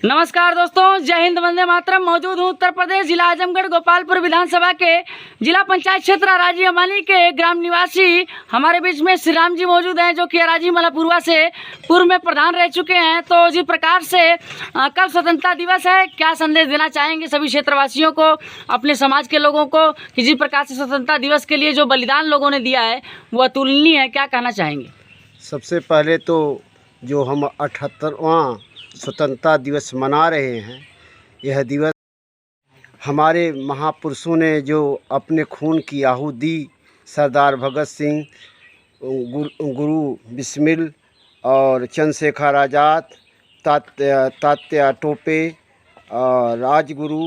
नमस्कार दोस्तों, जय हिंद, वंदे मातरम। मौजूद हूँ उत्तर प्रदेश जिला आजमगढ़ गोपालपुर विधानसभा के जिला पंचायत क्षेत्र अराजी अमानी के ग्राम निवासी हमारे बीच में श्री राम जी मौजूद हैं, जो कि अराजी मलापुरवा से पूर्व में प्रधान रह चुके हैं। तो जिस प्रकार से कल स्वतंत्रता दिवस है, क्या संदेश देना चाहेंगे सभी क्षेत्रवासियों को, अपने समाज के लोगों को, कि जिस प्रकार से स्वतंत्रता दिवस के लिए जो बलिदान लोगों ने दिया है वो अतुलनीय है, क्या कहना चाहेंगे? सबसे पहले तो जो हम 78वां स्वतंत्रता दिवस मना रहे हैं, यह दिवस हमारे महापुरुषों ने जो अपने खून की आहुति दी, सरदार भगत सिंह, गुरु बिस्मिल और चंद्रशेखर आज़ाद, तात्या टोपे, राजगुरु,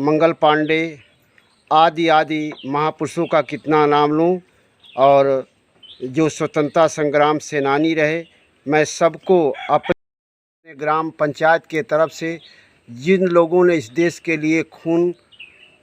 मंगल पांडे आदि आदि महापुरुषों का कितना नाम लूं। और जो स्वतंत्रता संग्राम सेनानी रहे, मैं सबको अपने ग्राम पंचायत के तरफ से, जिन लोगों ने इस देश के लिए खून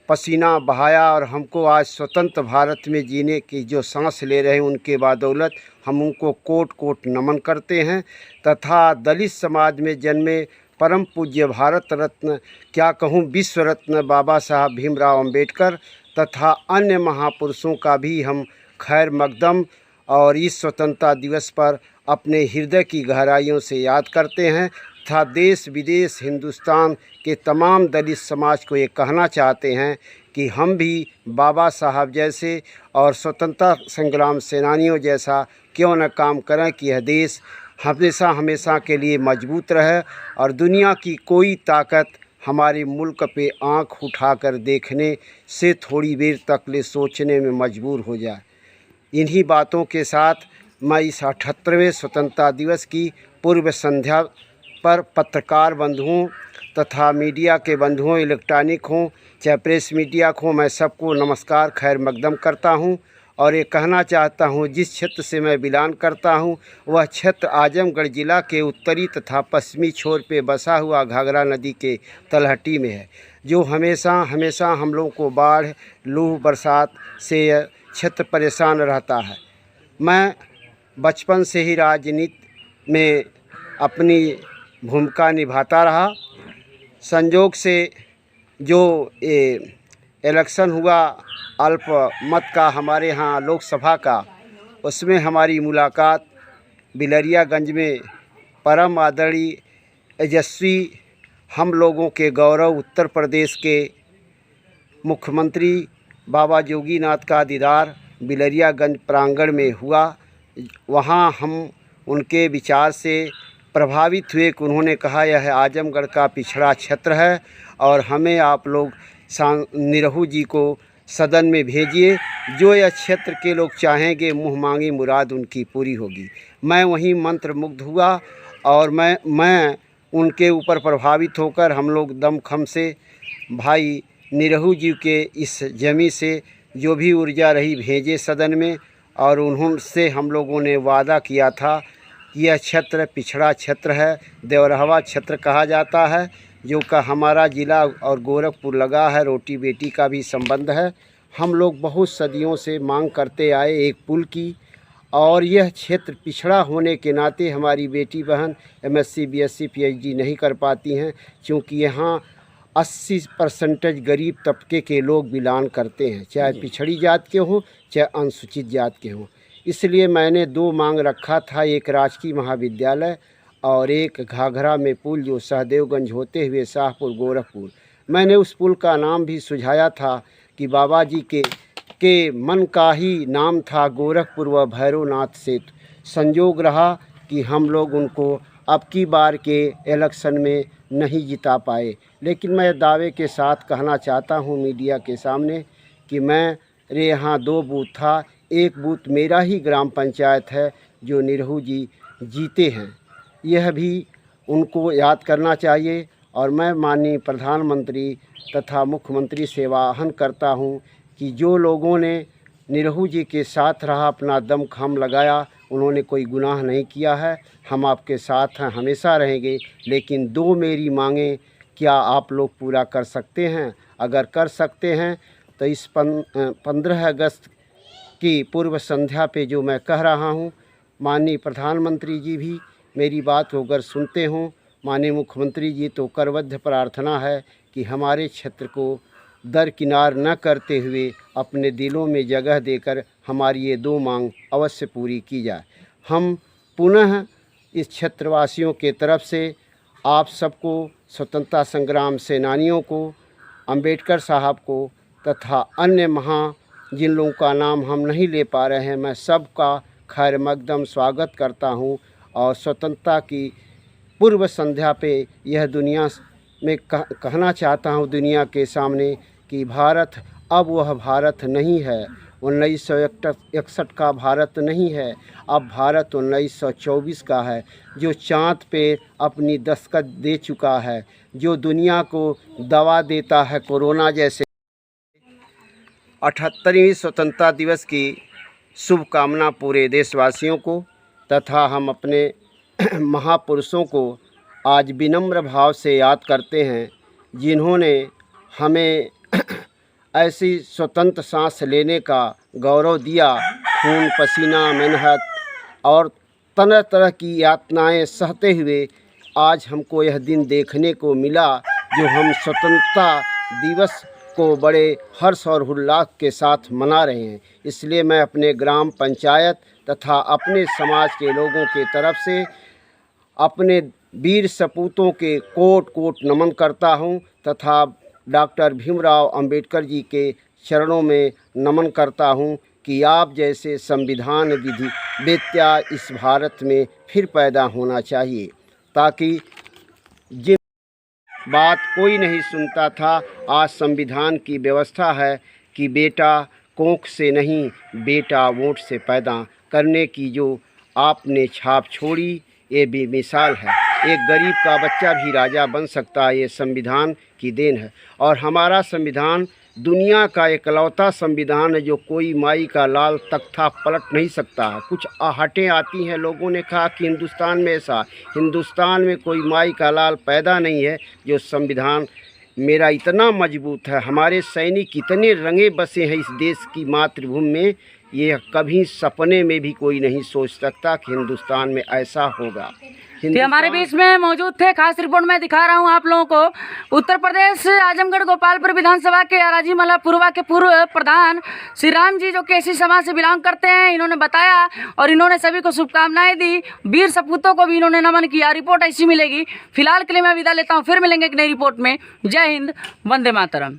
पसीना बहाया और हमको आज स्वतंत्र भारत में जीने की जो सांस ले रहे हैं, उनके बदौलत हम उनको कोट कोट नमन करते हैं। तथा दलित समाज में जन्मे परम पूज्य भारत रत्न, क्या कहूँ, विश्व रत्न बाबा साहब भीमराव अंबेडकर तथा अन्य महापुरुषों का भी हम खैर मकदम और इस स्वतंत्रता दिवस पर अपने हृदय की गहराइयों से याद करते हैं। तथा देश विदेश हिंदुस्तान के तमाम दलित समाज को ये कहना चाहते हैं कि हम भी बाबा साहब जैसे और स्वतंत्रता संग्राम सेनानियों जैसा क्यों न काम करें कि यह देश हमेशा हमेशा के लिए मजबूत रहे और दुनिया की कोई ताकत हमारे मुल्क पे आंख उठाकर देखने से थोड़ी देर तक ले सोचने में मजबूर हो जाए। इन्हीं बातों के साथ मैं इस 78वें स्वतंत्रता दिवस की पूर्व संध्या पर पत्रकार बंधुओं तथा मीडिया के बंधुओं, इलेक्ट्रॉनिक हों चाहे प्रेस मीडिया को, मैं सबको नमस्कार खैर मकदम करता हूं। और ये कहना चाहता हूं, जिस क्षेत्र से मैं बिलोंग करता हूं, वह क्षेत्र आजमगढ़ ज़िला के उत्तरी तथा पश्चिमी छोर पे बसा हुआ घाघरा नदी के तलहटी में है, जो हमेशा हमेशा हम लोगों को बाढ़, लू, बरसात से क्षेत्र परेशान रहता है। मैं बचपन से ही राजनीति में अपनी भूमिका निभाता रहा। संयोग से जो इलेक्शन हुआ अल्पमत का हमारे यहाँ लोकसभा का, उसमें हमारी मुलाकात बिलरियागंज में परम आदरणीय यशस्वी, हम लोगों के गौरव उत्तर प्रदेश के मुख्यमंत्री बाबा जोगीनाथ का दीदार बिलरियागंज प्रांगण में हुआ। वहाँ हम उनके विचार से प्रभावित हुए कि उन्होंने कहा, यह आजमगढ़ का पिछड़ा क्षेत्र है और हमें आप लोग निरहू जी को सदन में भेजिए, जो यह क्षेत्र के लोग चाहेंगे मुँह मांगी मुराद उनकी पूरी होगी। मैं वहीं मंत्रमुग्ध हुआ और मैं उनके ऊपर प्रभावित होकर हम लोग दमखम से भाई निरहू जी के इस जमी से जो भी ऊर्जा रही भेजे सदन में। और उन्होंने हम लोगों ने वादा किया था कि यह क्षेत्र पिछड़ा क्षेत्र है, देवरहवा क्षेत्र कहा जाता है, जो का हमारा ज़िला और गोरखपुर लगा है, रोटी बेटी का भी संबंध है। हम लोग बहुत सदियों से मांग करते आए एक पुल की, और यह क्षेत्र पिछड़ा होने के नाते हमारी बेटी बहन MSc BSc PhD नहीं कर पाती हैं, क्योंकि यहाँ 80% गरीब तबके के लोग बिलोंग करते हैं, चाहे पिछड़ी जात के हों चाहे अनुसूचित जात के हों। इसलिए मैंने 2 मांग रखा था, एक राजकीय महाविद्यालय और एक घाघरा में पुल जो सहदेवगंज होते हुए शाहपुर गोरखपुर। मैंने उस पुल का नाम भी सुझाया था कि बाबा जी के मन का ही नाम था गोरखपुर व भैरवनाथ सेतु। संयोग रहा कि हम लोग उनको अब की बार के इलेक्शन में नहीं जिता पाए, लेकिन मैं दावे के साथ कहना चाहता हूं मीडिया के सामने कि मेरे यहाँ 2 बूथ था, एक बूथ मेरा ही ग्राम पंचायत है जो निरहू जी जीते हैं। यह भी उनको याद करना चाहिए। और मैं माननीय प्रधानमंत्री तथा मुख्यमंत्री से आह्वान करता हूं कि जो लोगों ने निरहू जी के साथ रहा, अपना दम खम लगाया, उन्होंने कोई गुनाह नहीं किया है, हम आपके साथ हैं, हमेशा रहेंगे। लेकिन 2 मेरी मांगें क्या आप लोग पूरा कर सकते हैं? अगर कर सकते हैं तो इस 15 अगस्त की पूर्व संध्या पे जो मैं कह रहा हूँ, माननीय प्रधानमंत्री जी भी मेरी बात को अगर सुनते हों माननीय मुख्यमंत्री जी, तो करबद्ध प्रार्थना है कि हमारे क्षेत्र को दरकिनार न करते हुए अपने दिलों में जगह देकर हमारी ये 2 मांग अवश्य पूरी की जाए। हम पुनः इस क्षेत्रवासियों के तरफ से आप सबको, स्वतंत्रता संग्राम सेनानियों को, अंबेडकर साहब को तथा अन्य जिन लोगों का नाम हम नहीं ले पा रहे हैं, मैं सबका खैर मकदम स्वागत करता हूं। और स्वतंत्रता की पूर्व संध्या पे यह दुनिया में कहना चाहता हूं दुनिया के सामने कि भारत अब वह भारत नहीं है, 1961 का भारत नहीं है, अब भारत 1924 का है, जो चाँद पे अपनी दस्तखत दे चुका है, जो दुनिया को दवा देता है कोरोना जैसे। 78वें स्वतंत्रता दिवस की शुभकामना पूरे देशवासियों को तथा हम अपने महापुरुषों को आज विनम्र भाव से याद करते हैं, जिन्होंने हमें ऐसी स्वतंत्र सांस लेने का गौरव दिया। खून पसीना मेहनत और तरह तरह की यातनाएं सहते हुए आज हमको यह दिन देखने को मिला, जो हम स्वतंत्रता दिवस को बड़े हर्ष और उल्लास के साथ मना रहे हैं। इसलिए मैं अपने ग्राम पंचायत तथा अपने समाज के लोगों के तरफ से अपने वीर सपूतों के कोट कोट नमन करता हूं तथा डॉक्टर भीमराव अंबेडकर जी के चरणों में नमन करता हूं कि आप जैसे संविधान विधि वेत्ता इस भारत में फिर पैदा होना चाहिए, ताकि जिन बात कोई नहीं सुनता था, आज संविधान की व्यवस्था है कि बेटा कोख से नहीं, बेटा वोट से पैदा करने की जो आपने छाप छोड़ी, ये बेमिसाल है। एक गरीब का बच्चा भी राजा बन सकता है, ये संविधान की देन है। और हमारा संविधान दुनिया का इकलौता संविधान है जो कोई माई का लाल तख्ता पलट नहीं सकता है। कुछ आहटें आती हैं, लोगों ने कहा कि हिंदुस्तान में ऐसा, हिंदुस्तान में कोई माई का लाल पैदा नहीं है। जो संविधान मेरा इतना मजबूत है, हमारे सैनिक इतने रंगे बसे हैं इस देश की मातृभूमि में, ये कभी सपने में भी कोई नहीं सोच सकता कि हिंदुस्तान में ऐसा होगा। तो हमारे बीच में मौजूद थे, खास रिपोर्ट में दिखा रहा हूं आप लोगों को, उत्तर प्रदेश आजमगढ़ गोपालपुर विधानसभा के अराजी मलापुरवा के पूर्व प्रधान श्री राम जी, जो केसी समाज से बिलोंग करते हैं, इन्होंने बताया और इन्होंने सभी को शुभकामनाएं दी। वीर सपूतों को भी इन्होंने नमन किया। रिपोर्ट ऐसी मिलेगी। फिलहाल के लिए मैं विदा लेता हूँ, फिर मिलेंगे एक नई रिपोर्ट में। जय हिंद, वंदे मातरम।